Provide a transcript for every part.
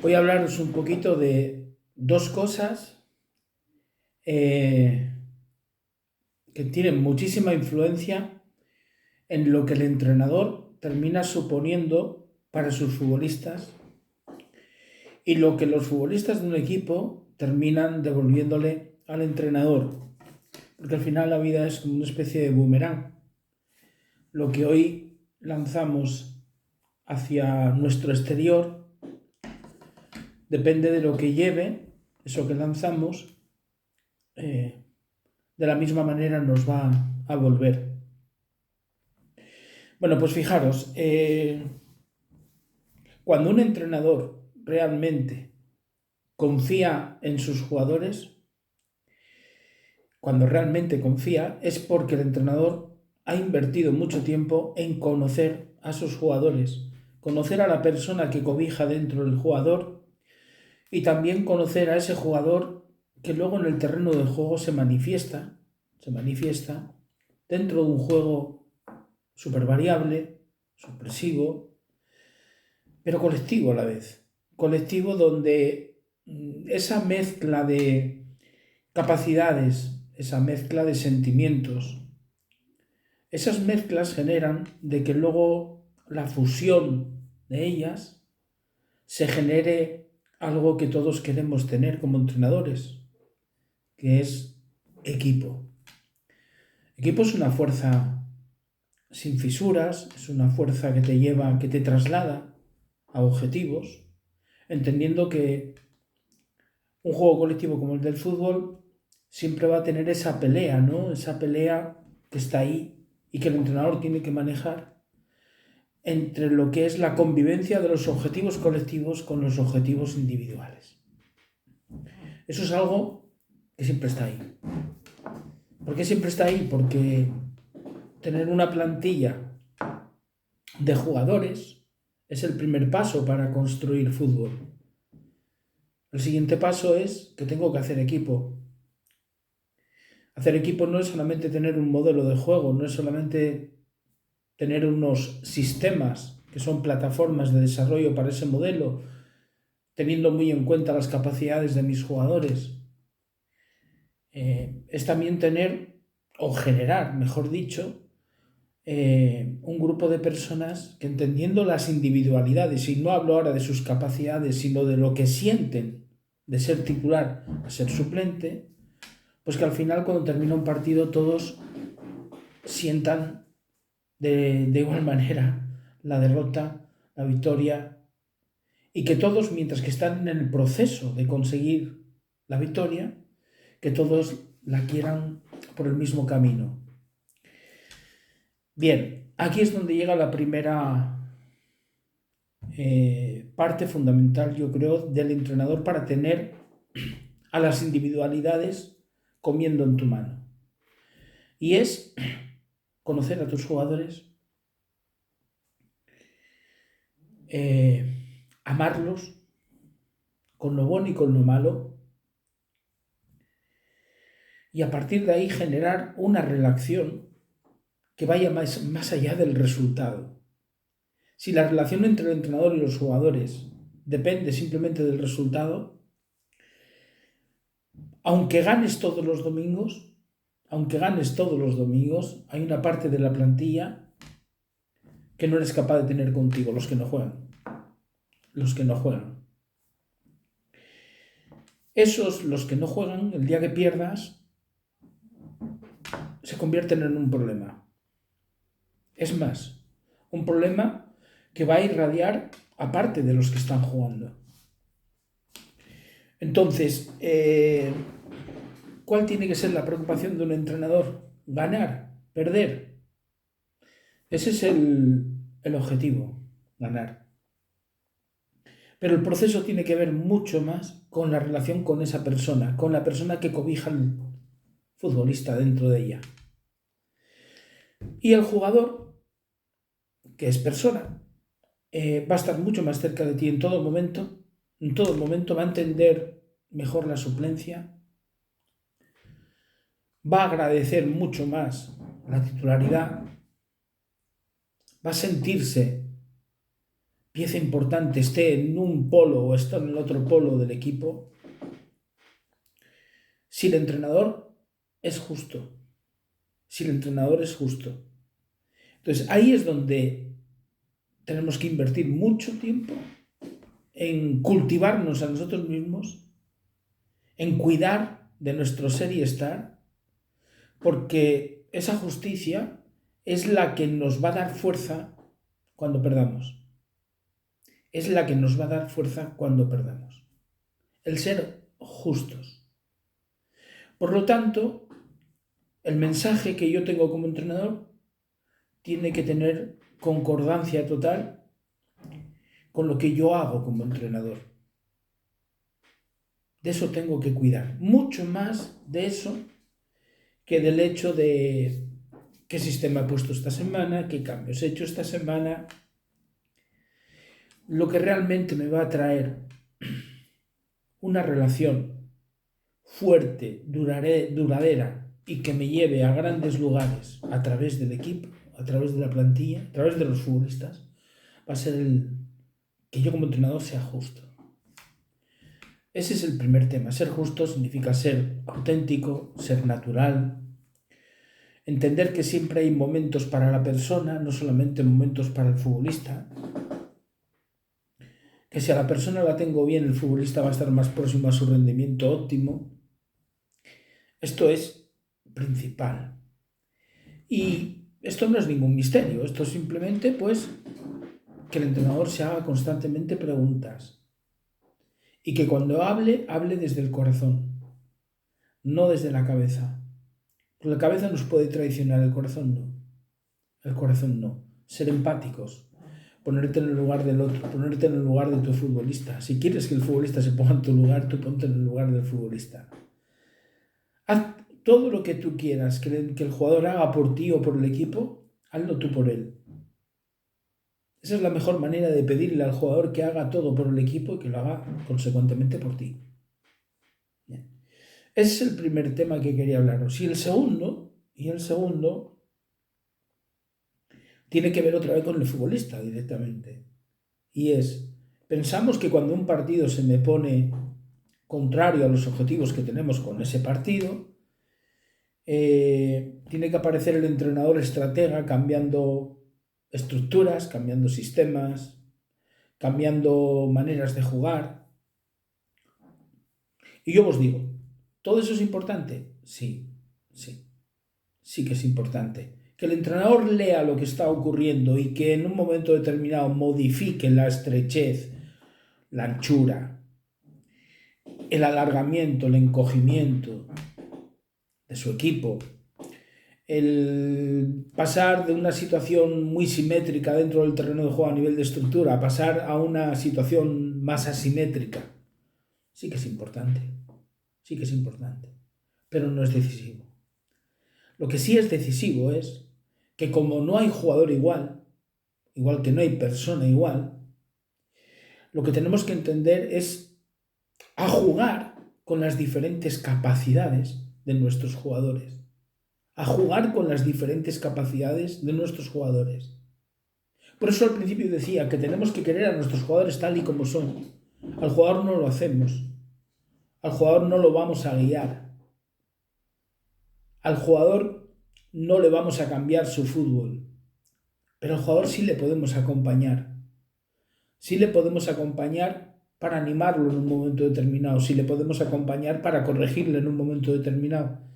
Voy a hablaros un poquito de dos cosas eh, que tienen muchísima influencia en lo que el entrenador termina suponiendo para sus futbolistas y lo que los futbolistas de un equipo terminan devolviéndole al entrenador. Porque al final la vida es como una especie de boomerang. Lo que hoy lanzamos hacia nuestro exterior depende de lo que lleve eso que lanzamos, eh, de la misma manera nos va a volver. Bueno, pues fijaros, cuando un entrenador realmente confía en sus jugadores, cuando realmente confía, es porque el entrenador ha invertido mucho tiempo en conocer a sus jugadores, conocer a la persona que cobija dentro del jugador y también conocer a ese jugador que luego en el terreno del juego se manifiesta dentro de un juego súper variable, sorpresivo, pero colectivo a la vez. Colectivo donde esa mezcla de capacidades, esa mezcla de sentimientos, esas mezclas generan de que luego la fusión de ellas se genere algo que todos queremos tener como entrenadores, que es equipo. Equipo es una fuerza sin fisuras, es una fuerza que te lleva, que te traslada a objetivos, entendiendo que un juego colectivo como el del fútbol siempre va a tener esa pelea, ¿no? Esa pelea que está ahí y que el entrenador tiene que manejar entre lo que es la convivencia de los objetivos colectivos con los objetivos individuales. Eso es algo que siempre está ahí. ¿Por qué siempre está ahí? Porque tener una plantilla de jugadores es el primer paso para construir fútbol. El siguiente paso es que tengo que hacer equipo. Hacer equipo no es solamente tener un modelo de juego, no es solamente tener unos sistemas que son plataformas de desarrollo para ese modelo, teniendo muy en cuenta las capacidades de mis jugadores. Es también tener, o generar, mejor dicho, un grupo de personas que entendiendo las individualidades, y no hablo ahora de sus capacidades, sino de lo que sienten de ser titular a ser suplente, pues que al final cuando termina un partido todos sientan de igual manera la derrota, la victoria, y que todos, mientras que están en el proceso de conseguir la victoria, que todos la quieran por el mismo camino. Bien, aquí es donde llega la primera parte fundamental, yo creo, del entrenador para tener a las individualidades comiendo en tu mano. Y es conocer a tus jugadores, amarlos con lo bueno y con lo malo, y a partir de ahí generar una relación que vaya más allá del resultado. Si la relación entre el entrenador y los jugadores depende simplemente del resultado, aunque ganes todos los domingos, hay una parte de la plantilla que no eres capaz de tener contigo, los que no juegan. Los que no juegan. Esos, los que no juegan, el día que pierdas, se convierten en un problema. Es más, un problema que va a irradiar aparte de los que están jugando. Entonces, ¿cuál tiene que ser la preocupación de un entrenador? Ganar, perder. Ese es el objetivo, ganar. Pero el proceso tiene que ver mucho más con la relación con esa persona, con la persona que cobija al futbolista dentro de ella. Y el jugador, que es persona, va a estar mucho más cerca de ti en todo momento va a entender mejor la suplencia, va a agradecer mucho más la titularidad, va a sentirse pieza importante esté en un polo o esté en el otro polo del equipo, si el entrenador es justo. Si el entrenador es justo. Entonces ahí es donde tenemos que invertir mucho tiempo en cultivarnos a nosotros mismos, en cuidar de nuestro ser y estar, porque esa justicia es la que nos va a dar fuerza cuando perdamos. Es la que nos va a dar fuerza cuando perdamos. El ser justos. Por lo tanto, el mensaje que yo tengo como entrenador tiene que tener concordancia total con lo que yo hago como entrenador. De eso tengo que cuidar. Mucho más de eso que del hecho de qué sistema he puesto esta semana, qué cambios he hecho esta semana. Lo que realmente me va a traer una relación fuerte, duradera y que me lleve a grandes lugares a través del equipo, a través de la plantilla, a través de los futbolistas, va a ser el que yo como entrenador sea justo. Ese es el primer tema. Ser justo significa ser auténtico, ser natural, entender que siempre hay momentos para la persona, no solamente momentos para el futbolista. Que si a la persona la tengo bien, el futbolista va a estar más próximo a su rendimiento óptimo. Esto es principal. Y esto no es ningún misterio, esto es simplemente pues que el entrenador se haga constantemente preguntas y que cuando hable desde el corazón, no desde la cabeza. Porque la cabeza nos puede traicionar, el corazón no. El corazón no. Ser empáticos, ponerte en el lugar del otro, ponerte en el lugar de tu futbolista. Si quieres que el futbolista se ponga en tu lugar, tú ponte en el lugar del futbolista. Haz todo lo que tú quieras que el jugador haga por ti o por el equipo, hazlo tú por él. Esa es la mejor manera de pedirle al jugador que haga todo por el equipo y que lo haga consecuentemente por ti. Bien. Ese es el primer tema que quería hablaros. Y el segundo tiene que ver otra vez con el futbolista directamente. Y es, pensamos que cuando un partido se me pone contrario a los objetivos que tenemos con ese partido, tiene que aparecer el entrenador estratega cambiando estructuras, cambiando sistemas, cambiando maneras de jugar. Y yo os digo, ¿todo eso es importante? Sí que es importante. Que el entrenador lea lo que está ocurriendo y que en un momento determinado modifique la estrechez, la anchura, el alargamiento, el encogimiento de su equipo, el pasar de una situación muy simétrica dentro del terreno de juego a nivel de estructura a pasar a una situación más asimétrica, sí que es importante, pero no es decisivo. Lo que sí es decisivo es que como no hay jugador igual que no hay persona igual, lo que tenemos que entender es a jugar con las diferentes capacidades de nuestros jugadores. A jugar con las diferentes capacidades de nuestros jugadores. Por eso al principio decía que tenemos que querer a nuestros jugadores tal y como son. Al jugador no lo hacemos. Al jugador no lo vamos a guiar. Al jugador no le vamos a cambiar su fútbol. Pero al jugador sí le podemos acompañar. Sí le podemos acompañar para animarlo en un momento determinado. Sí le podemos acompañar para corregirle en un momento determinado.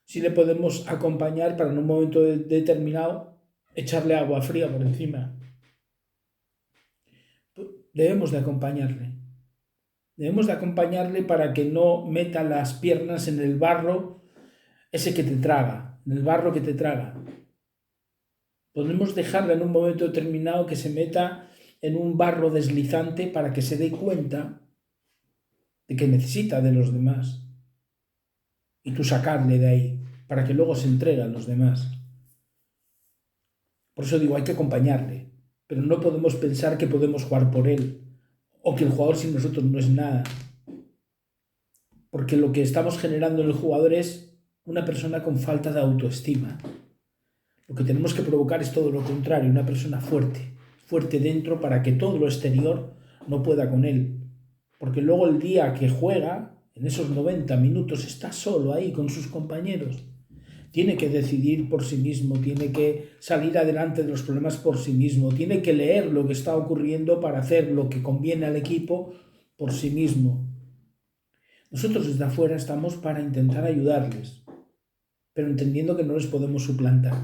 Sí le podemos acompañar para en un momento determinado echarle agua fría por encima. Debemos de acompañarle. Debemos de acompañarle para que no meta las piernas en el barro ese que te traga, en el barro que te traga. Podemos dejarle en un momento determinado que se meta en un barro deslizante para que se dé cuenta de que necesita de los demás. Y tú sacarle de ahí, para que luego se entregue a los demás. Por eso digo, hay que acompañarle. Pero no podemos pensar que podemos jugar por él. O que el jugador sin nosotros no es nada. Porque lo que estamos generando en el jugador es una persona con falta de autoestima. Lo que tenemos que provocar es todo lo contrario, una persona fuerte, fuerte dentro para que todo lo exterior no pueda con él. Porque luego el día que juega, en esos 90 minutos, está solo ahí con sus compañeros. Tiene que decidir por sí mismo, tiene que salir adelante de los problemas por sí mismo, tiene que leer lo que está ocurriendo para hacer lo que conviene al equipo por sí mismo. Nosotros desde afuera estamos para intentar ayudarles, pero entendiendo que no les podemos suplantar.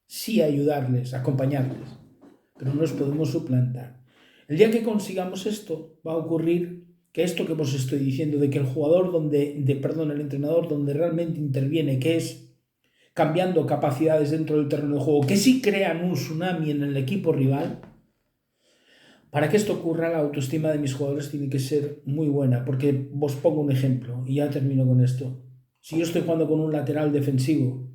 Sí ayudarles, acompañarles, pero no les podemos suplantar. El día que consigamos esto, va a ocurrir que esto que os estoy diciendo, de que el jugador el entrenador donde realmente interviene, que es cambiando capacidades dentro del terreno de juego, que sí crean un tsunami en el equipo rival, para que esto ocurra, la autoestima de mis jugadores tiene que ser muy buena, porque os pongo un ejemplo y ya termino con esto. Si yo estoy jugando con un lateral defensivo,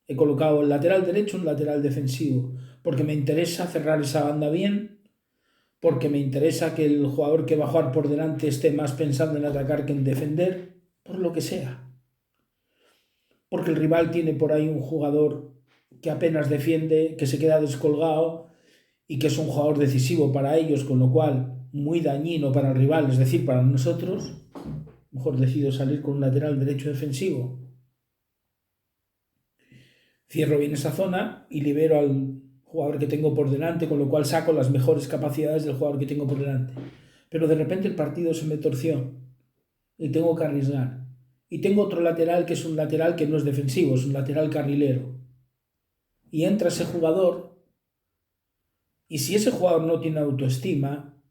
he colocado el lateral derecho, un lateral defensivo, porque me interesa cerrar esa banda bien, porque me interesa que el jugador que va a jugar por delante esté más pensando en atacar que en defender, por lo que sea. Porque el rival tiene por ahí un jugador que apenas defiende, que se queda descolgado y que es un jugador decisivo para ellos, con lo cual muy dañino para el rival, es decir, para nosotros. Mejor decido salir con un lateral derecho defensivo. Cierro bien esa zona y libero al jugador que tengo por delante, con lo cual saco las mejores capacidades del jugador que tengo por delante. Pero de repente el partido se me torció y tengo que arriesgar. Y tengo otro lateral que es un lateral que no es defensivo, es un lateral carrilero. Y entra ese jugador y si ese jugador no tiene autoestima,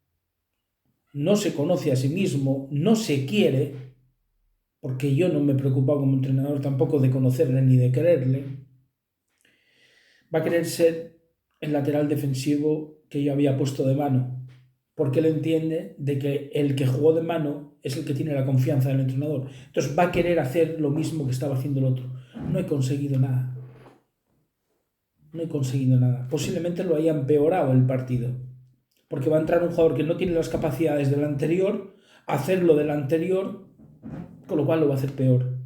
no se conoce a sí mismo, no se quiere, porque yo no me he preocupado como entrenador tampoco de conocerle ni de quererle, va a querer ser el lateral defensivo que yo había puesto de mano, porque él entiende de que el que jugó de mano es el que tiene la confianza del entrenador. Entonces va a querer hacer lo mismo que estaba haciendo el otro. No he conseguido nada. No he conseguido nada. Posiblemente lo haya empeorado el partido, porque va a entrar un jugador que no tiene las capacidades del anterior, a hacer lo del anterior, con lo cual lo va a hacer peor.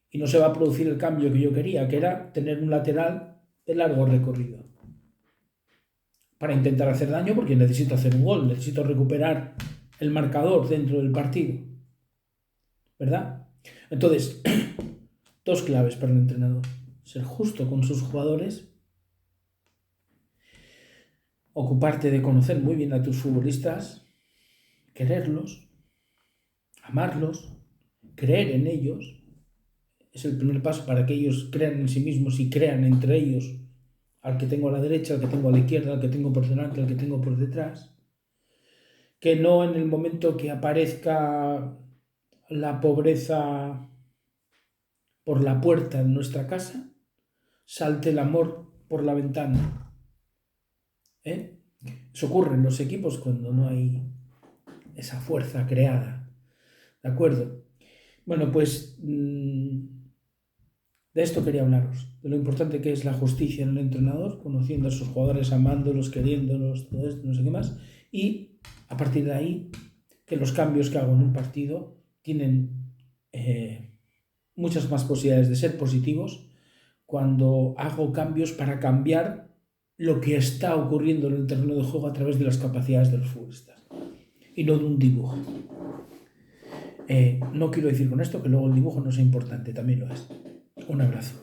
Y no se va a producir el cambio que yo quería, que era tener un lateral de largo recorrido. Para intentar hacer daño, porque necesito hacer un gol, necesito recuperar el marcador dentro del partido. ¿Verdad? Entonces, dos claves para el entrenador. Ser justo con sus jugadores, ocuparte de conocer muy bien a tus futbolistas, quererlos, amarlos, creer en ellos. Es el primer paso para que ellos crean en sí mismos y crean entre ellos, al que tengo a la derecha, al que tengo a la izquierda, al que tengo por delante, al que tengo por detrás. Que no en el momento que aparezca la pobreza por la puerta de nuestra casa, salte el amor por la ventana. Eso ocurre en los equipos cuando no hay esa fuerza creada. ¿De acuerdo? Bueno, pues de esto quería hablaros, de lo importante que es la justicia en el entrenador, conociendo a sus jugadores, amándolos, queriéndolos, todo esto, no sé qué más, y a partir de ahí, que los cambios que hago en un partido tienen muchas más posibilidades de ser positivos cuando hago cambios para cambiar lo que está ocurriendo en el terreno de juego a través de las capacidades de los futbolistas y no de un dibujo. No quiero decir con esto que luego el dibujo no sea importante, también lo es. Un abrazo.